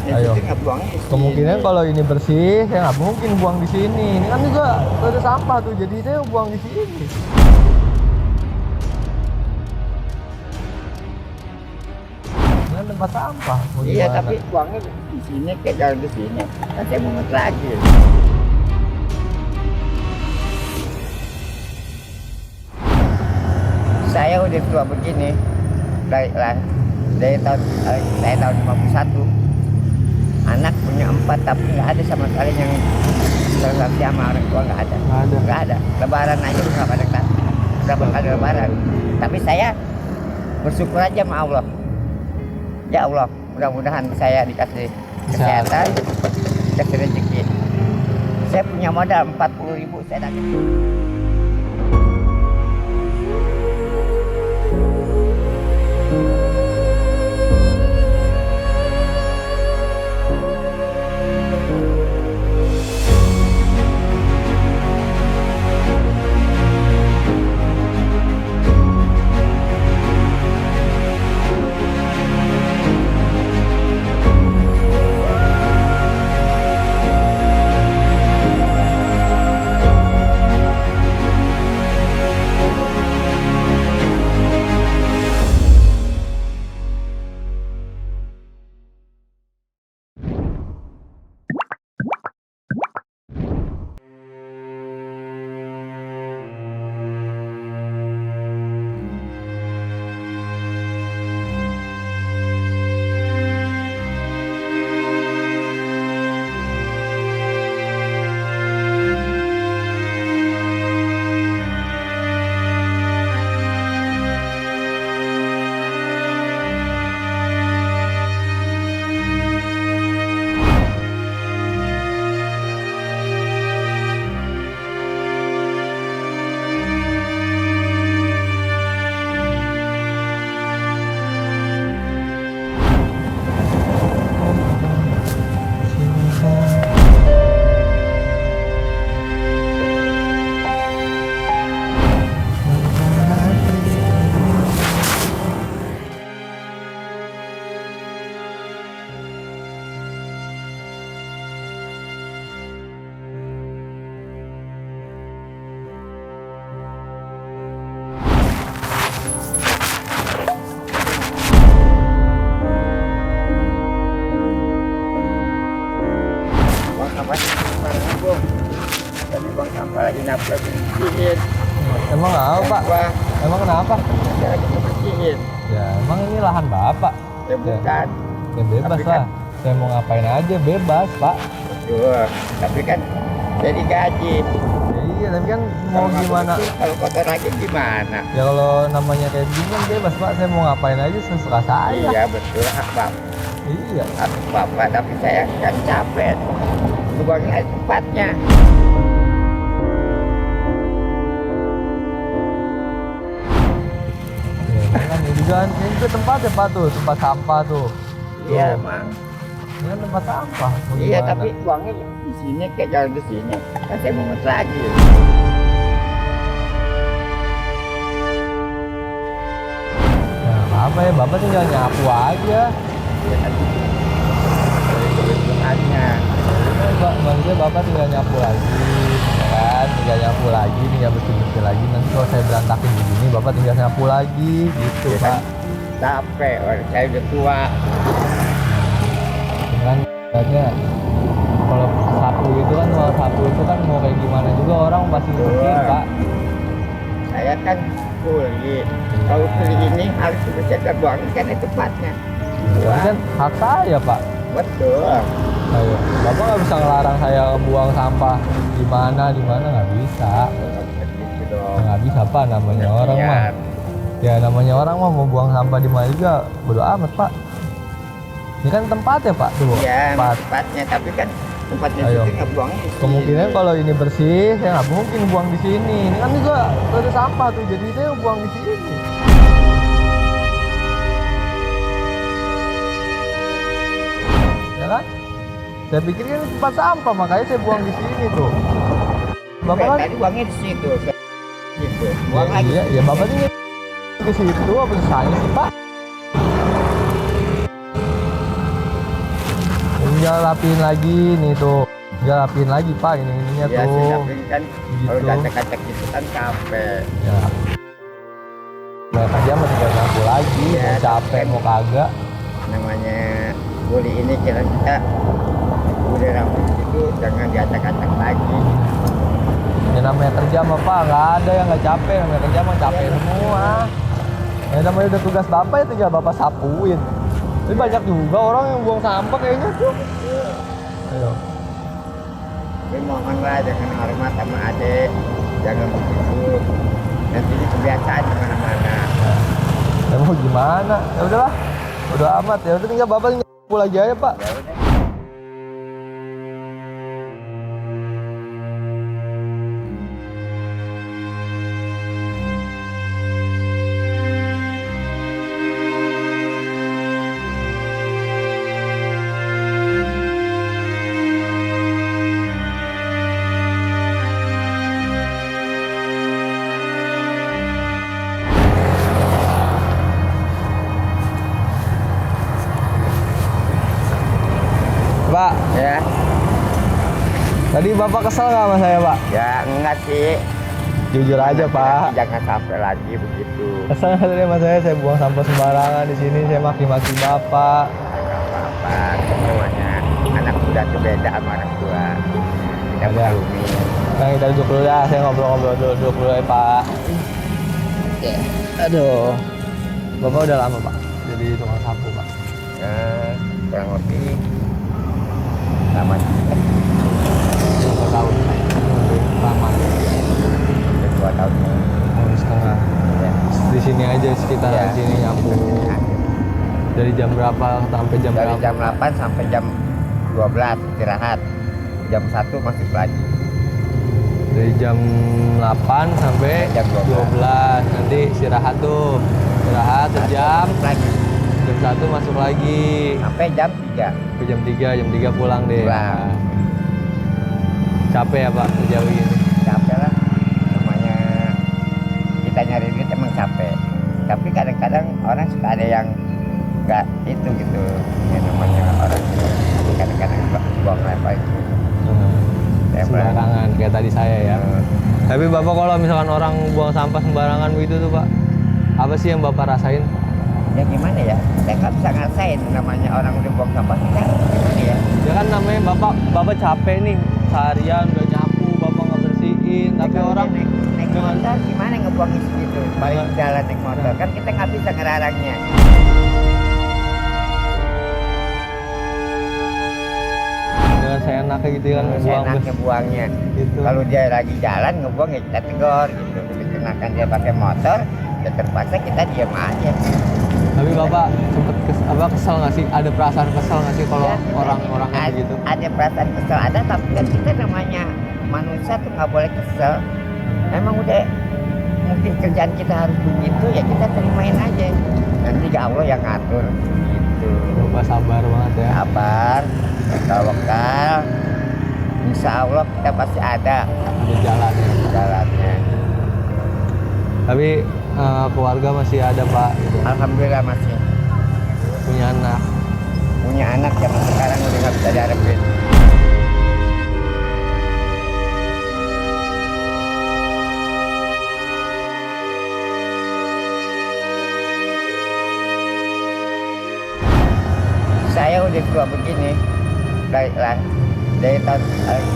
Ayo. Nggak buangnya di sini. Kemungkinan kalau ini bersih, saya nggak mungkin buang di sini. Ini kan juga ada sampah tuh, jadi saya buang di sini. Ini kan tempat sampah. Mau Iya, gimana? tapi buangnya di sini, kayak jalan ke sini. Kan saya mungut lagi. Saya udah tua begini, dari tahun saya tahun 51. Anak punya 4, tapi nggak ada sama sekali yang transaksi sama orang tua, nggak ada. Nggak ada. Nggak ada. Lebaran aja nggak pada kan. Berapa kali lebaran. Tapi saya bersyukur aja sama Allah. Ya Allah, mudah-mudahan saya dikasih kesehatan, dikasih rezeki. Saya punya modal 40.000, saya dapat. Buang sampah lagi nafas bersihin. Emang apa, Pak? Emang kenapa? Saya lagi bersihin. Ya, emang ini lahan Bapak. Ya bukan. Ya bebas Tapi lah. kan- Saya mau ngapain aja bebas, Pak. Betul. Tapi kan saya digaji. Ya, iya, tapi kan mau Kalau nggak gimana? begitu, kalau kotor lagi gimana? Ya kalau namanya kayak gini kan bebas, Pak. Saya mau ngapain aja sesuka saya. Iya betul, hak bapak. Iya. Hak bapak, tapi saya kan capek. Buangnya di tempatnya. Ya, kan ini juga kan ini juga tempat ya, Pak, tuh, tempat sampah tuh. Iya Tuh. emang. Ini kan tempat sampah. Mau Iya gimana? tapi buangnya di sini, kayak jalan ke sini. Kan saya mungut lagi. Ya, apa ya, Bapak tinggal nyapu aja. Ya kan. Dari kebutuhannya. Maksudnya Bapak tinggal nyapu lagi, ya kan? Tinggal nyapu lagi, tinggal bersih-bersih lagi. Nanti kalau saya berantakin begini, Bapak tinggal nyapu lagi, gitu, Ya Pak. kan. Capek, saya udah tua. Kan katanya kalau sapu itu kan, mau sapu itu kan mau kayak gimana juga orang pasti bersih, Betul. Pak. Saya kan kuli. Kalau kuli ini harus dibersihkan, buangnya kan di tempatnya. Ini kan hak saya, Pak. Betul. Ayo, Bapak nggak bisa ngelarang saya buang sampah di mana nggak bisa. Gitu dong. Nggak bisa, Pak, namanya orang mah. Lihat. Ya namanya orang mah mau buang sampah di mana juga bodo amat, Pak. Ini kan tempat ya, Pak, tuh. Ya, Tempat. tempatnya, tapi kan tempatnya Ayo. situ nggak buangnya di sini. Kemungkinan kalau ini bersih, saya nggak mungkin buang di sini. Ini kan juga ada sampah tuh, jadi saya buang di sini. Ya kan? Saya pikir kan ini tempat sampah, makanya saya buang di sini tuh. Bapak kan? Tadi buangnya di situ. Gitu. Buang lagi. Iya, ya Bapak ini ke situ apa susahnya sih, Pak? Ya tinggal rapiin lagi nih tuh. Tinggal rapiin lagi Pak ininya Ya tuh. sih, tapi kan kalau Gitu. gacek-gacek gitu kan capek. Ya. Nah, kerja mah tinggal nyapu lagi, Iya, mau capek mau kagak. Namanya kuli ini kita udah rapi gitu, jangan diacak-acak lagi. Ya namanya kerja mah Pak, nggak ada yang nggak capek, namanya kerja mah capek semua. Ya namanya udah tugas Bapak ya tinggal Bapak sapuin. Tapi banyak juga orang yang buang sampah kayaknya tuh. Ayo. Tapi mohonlah jangan hormat sama adik, jangan begitu. Nanti ini kebiasaan di mana-mana. Ya mau gimana? Ya udahlah. Udah amat ya udah tinggal Bapak tinggal nyapu lagi aja Pak. Ya udah. Pak, Ya, tadi Bapak kesel nggak sama saya Pak? ya enggak sih. Jujur aja Pak. Jangan sampai lagi begitu. Kesel nggak tadi sama saya buang sampah sembarangan di sini, saya maki-maki Bapak. Enggak apa-apa. Semuanya anak muda itu beda sama orang tua. Kita Ada. maklumi. Nah kita duduk dulu ya, saya ngobrol-ngobrol duduk dulu ya Pak. Ya, aduh. Bapak udah lama Pak, jadi tukang sapu Pak. Ya, kurang lebih lama juga. Berapa tahun Pak? Lama. Udah 2 tahun. Tahun setengah. Ya. Di sini aja sekitar Ya. sini nyapu. Dari jam berapa sampai jam Dari berapa? jam 8 sampai jam 12 istirahat. Jam 1 masuk lagi. Dari jam 8 sampai Jam 12. Nanti istirahat tuh. Istirahat sejam. Lagi Jam 1 masuk lagi. sampai jam 3. Sampai jam 3 pulang deh. Pulang. Capek ya Pak kerja begini. Capek lah. Namanya kita nyari duit emang capek. Tapi kadang-kadang orang suka ada yang nggak itu gitu. Yang namanya orang kadang-kadang buang apa itu. Ya, Sembarangan kayak tadi saya ya. Tapi Bapak kalau misalkan orang buang sampah sembarangan begitu tuh Pak, apa sih yang Bapak rasain? Ya gimana ya? Saya nggak bisa ngerasain namanya orang udah buang sampah kita gimana ya? Ya kan namanya Bapak capek nih seharian udah nyapu, Bapak nggak bersihin, tapi Kalau orang dia naik dengan- motor gimana ngebuang isi gitu? Balik Dengan- jalan naik motor kan kita nggak bisa ngelarangnya. dengan seenaknya gitu kan Saya buang enaknya buangnya. gitu. Kalau dia lagi jalan ngebuang ya kita tegur gitu. Dikenakan dia pakai motor, ya terpaksa kita diam aja. Tapi Bapak sempet kesel nggak sih? Ada perasaan kesel nggak sih kalau Ya, orang-orang kayak ada- gitu? Ada perasaan kesel ada, tapi kan kita namanya manusia tuh nggak boleh kesel. Emang udah mungkin kerjaan kita harus begitu ya kita terimain aja. Nanti ya Allah yang ngatur gitu. Bapak sabar banget ya. Sabar, tawakal. Insya Allah kita pasti ada Ada jalan ya. jalannya. Tapi keluarga masih ada Pak gitu. Alhamdulillah masih Punya anak. punya anak zaman sekarang udah nggak bisa diharapin. Saya udah tua begini dari tahun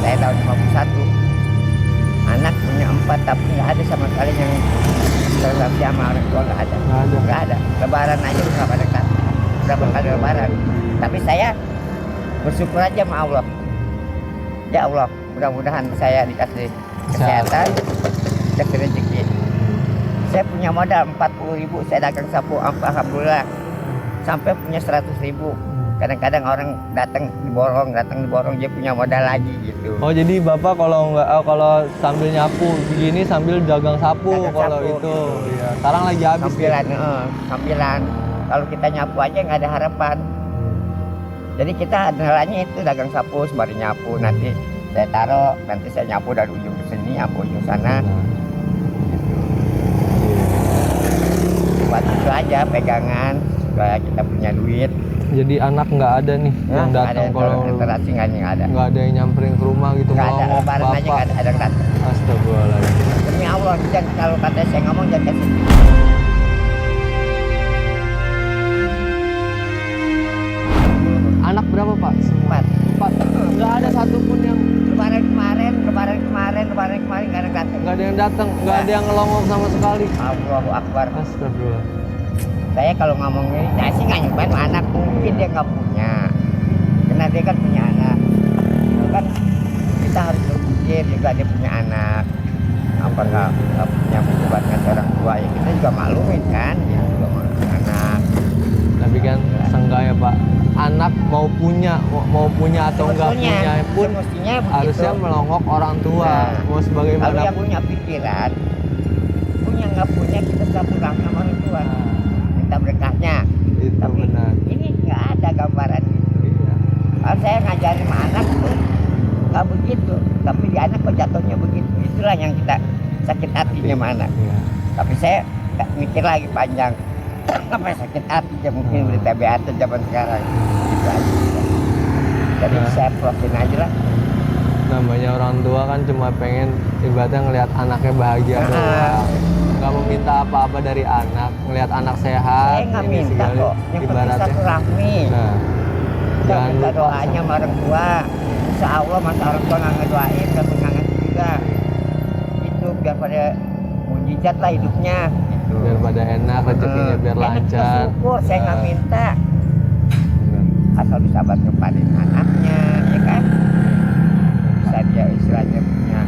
saya tahun 51. Anak punya 4 tapi nggak ada sama sekali yang terlalu sama orang tua, nggak ada. Nggak ada. Nggak ada. Lebaran aja udah nggak pada kan. Berapa kali lebaran. Tapi saya bersyukur aja sama Allah. Ya Allah, mudah-mudahan saya dikasih kesehatan, dikasih rezeki. Saya punya modal 40.000, saya dagang sapu, alhamdulillah. Sampai punya 100.000. Kadang-kadang orang datang diborong, dia punya modal lagi gitu. Oh jadi Bapak kalau nggak kalau sambil nyapu begini sambil dagang sapu Dagang kalau sapu, itu. gitu. Iya. Sekarang lagi habis. Sambilan, sambilan. Kalau kita nyapu aja nggak ada harapan. Jadi kita andalanya itu dagang sapu, sembari nyapu. Nanti saya taruh, nanti saya nyapu dari ujung ke sini, nyapu ujung sana. Buat itu aja pegangan supaya kita punya duit. Jadi anak nggak ada nih yang nggak ada datang kalau interaksi, nggak ada. nggak ada yang nyamperin ke rumah gitu Nggak ada, ngomong lebaran aja bapak. nggak ada yang datang. Astagfirullahaladzim. Demi Allah, jangan, kalau kata saya ngomong jangan kasih. Anak berapa pak? Empat. Empat. Nggak ada satupun yang Lebaran kemarin nggak ada yang datang. nggak ada yang datang, nggak ada yang ngelongok sama sekali. Allahu Akbar. Astagfirullah. Saya kalau ngomong ini, saya sih nggak nyumpain anak, mungkin dia nggak punya. Karena dia kan punya anak. Itu kan kita harus berpikir juga dia punya anak. Apa nggak punya hubungan orang tua ya kita juga maklumin kan, dia juga punya anak. Tapi kan seenggaknya pak, anak mau punya atau nggak punya pun semestinya begitu. harusnya melongok orang tua. Nah, Mau kalau yang sebagaimanapun. punya pikiran, punya nggak punya kita silaturahmi sama orang tua, minta berkahnya. Itu Tapi benar. ini nggak ada gambaran gitu. Iya. Kalau saya ngajarin sama anak tuh nggak begitu, tapi di anak kok jatuhnya begitu. Itulah yang kita sakit hatinya sama anak. Iya. Tapi saya nggak mikir lagi panjang. Apa sakit hati ya mungkin udah TBA tuh zaman sekarang. Gitu aja. Jadi Nah. saya profin aja lah. Namanya orang tua kan cuma pengen ibaratnya ngelihat anaknya bahagia Nah. doang. Nggak meminta apa-apa dari anak, ngelihat anak sehat. Saya nggak ini minta segala, kok. Yang penting ibaratnya. silaturahmi. Nah, Jangan jangan minta lupa doanya sama orang tua. Insya Allah masa orang tua nggak ngedoain, nggak mengangat juga. Itu biar pada mujizat lah hidupnya. Gitu. biar pada enak, rezekinya biar Enak lancar. bersyukur, saya nggak Nah, minta. benar. Asal bisa bantu kepadin anaknya, ya kan? Bisa dia istilahnya punya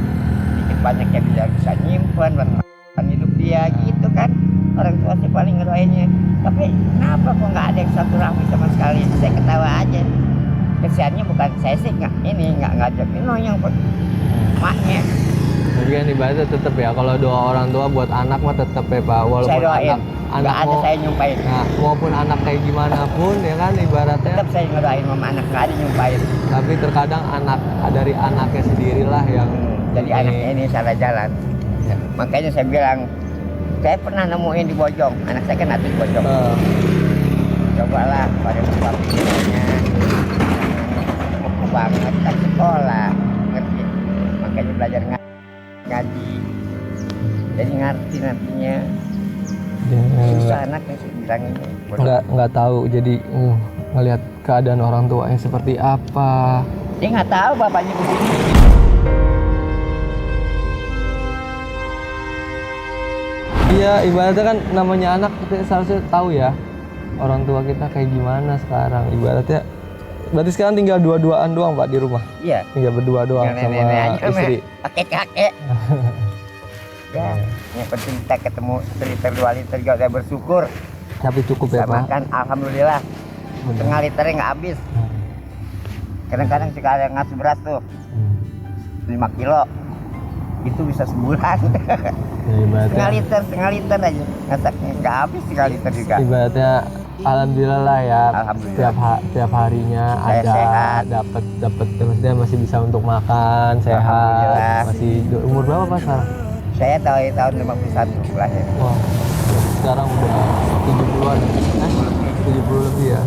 sedikit banyak ya bisa nyimpen buat hidup dia gitu kan. Orang tua sih paling ngedoainnya. Tapi kenapa kok nggak ada yang satu rahmi sama sekali? Saya ketawa aja. Kesiannya bukan saya sih nggak ngajakin yang maknya. Tapi kan ibaratnya tetap ya, kalau doa orang tua buat anak mah tetap ya pak, Saya walaupun doain. anak Nggak ada mau, saya nyumpain. nah, maupun anak kayak gimana pun ya kan ibaratnya. Tetap saya ngedoain sama anak, nggak ada nyumpain. Tapi terkadang anak dari anaknya sendirilah yang Jadi anaknya ini salah jalan. Makanya saya bilang, saya pernah nemuin di Bojong, anak saya kan ada di Bojong. Cobalah pada buka pikirannya, mau banget kan sekolah, ngerti. Makanya belajar ngaji, jadi ngerti nantinya. Susah anaknya sih bilang ini. nggak tahu jadi ngelihat keadaan orang tuanya seperti apa. Dia nggak tahu bapaknya begini. Iya, ibaratnya kan namanya anak kita seharusnya tahu ya orang tua kita kayak gimana sekarang. Ibaratnya berarti sekarang tinggal dua-duaan doang pak di rumah, Iya. tinggal berdua doang Yang sama nenek-nenek aja sama istri. kakek-kakek. Ya, yang penting kita ketemu liter 2 liter juga udah bersyukur. Tapi cukup ya Bisa pak. makan, alhamdulillah. Benar. Setengah liternya nggak habis. Kadang-kadang sekali ngasih beras tuh 5 kilo, itu bisa sebulan. Ya, setengah liter aja, ngasaknya nggak habis setengah liter juga. ibaratnya alhamdulillah lah ya. Alhamdulillah. Tiap harinya Saya ada sehat. dapat maksudnya masih bisa untuk makan, sehat. Alhamdulillah. Masih umur berapa pak sekarang? Saya tahun 51 lahir. Wah, sekarang udah 70-an. 70 lebih ya.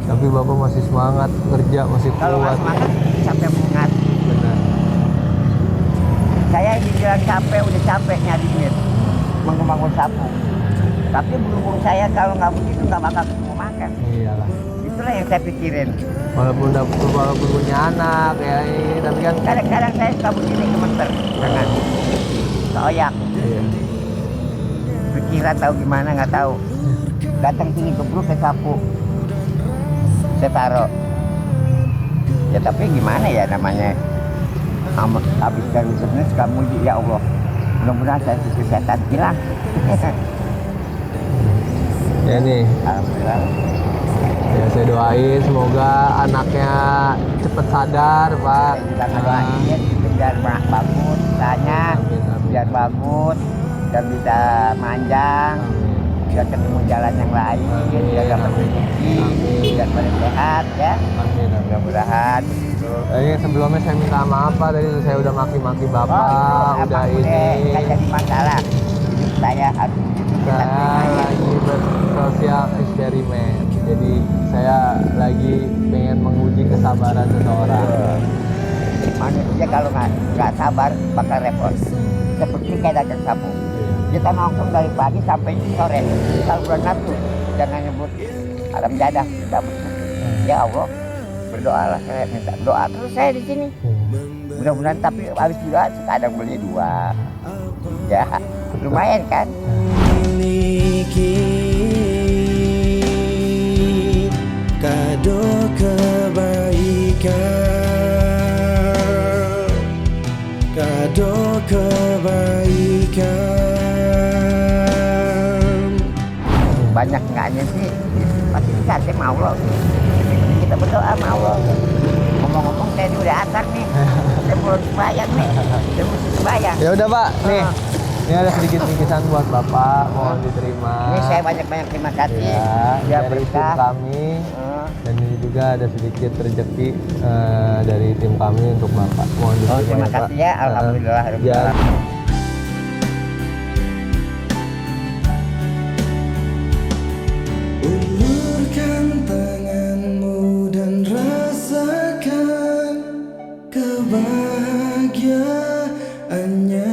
Tapi bapak masih semangat kerja, masih Kalau nggak kuat. semangat, capek mengat. Benar. Saya dibilang capek, udah capek nyari duit, bangun sapu. Tapi berhubung saya kalau nggak begitu nggak bakal ketemu makan. Iyalah. Itulah yang saya pikirin. Walaupun punya anak ya ini, tapi kan Kadang-kadang saya suka begini gemeter, jangan keoyak. iya. Pikiran tahu gimana nggak tahu. Datang sini gebruk saya sapu, saya taruh. Ya tapi gimana ya namanya? Habis dari bisnis kamu ya Allah. Mudah-mudahan saya kesehatan hilang. Ya nih, Alhamdulillah. ya saya doain semoga anaknya cepet sadar pak. Kita ngedoain biar bagus, tanya Amin, amin. biar bagus, biar bisa manjang, biar ketemu jalan yang lain, Amin, biar dapat amin. rezeki, Amin. biar pada sehat ya. Amin, amin. Mudah-mudahan gitu. Ini sebelumnya saya minta maaf pak, tadi saya udah maki-maki bapak, itu udah emang ini. nggak jadi masalah. Hidup saya harus Saya lagi bersosial eksperimen. Jadi saya lagi pengen menguji kesabaran seseorang. Manusia kalau nggak sabar bakal repot. Seperti kayak dagang sapu. Kita nongkrong dari pagi sampai sore. Kalau bulan nafsu, jangan nyebut alam jadah. Ya Allah, berdoalah, saya minta doa terus saya di sini. Mudah-mudahan, tapi habis juga kadang beli 2. Ya, lumayan kan? Kado kebaikan, kado kebaikan. Banyak enggaknya sih, pasti dikasih sama Allah. Kita berdoa sama Allah. Ngomong-ngomong saya ini udah asar nih, saya belum sembahyang nih, saya mesti sembahyang. Ya udah Pak, nih. Ini ada sedikit bingkisan buat Bapak, mohon diterima. Ini saya banyak-banyak terima kasih. Ya, dari tim berkah. kami. Dan ini juga ada sedikit rezeki dari tim kami untuk Bapak. Mohon diterima. Oh, terima ya, Pak. kasih ya, alhamdulillah. Ya. Ulurkan tanganmu dan rasakan kebahagiaannya.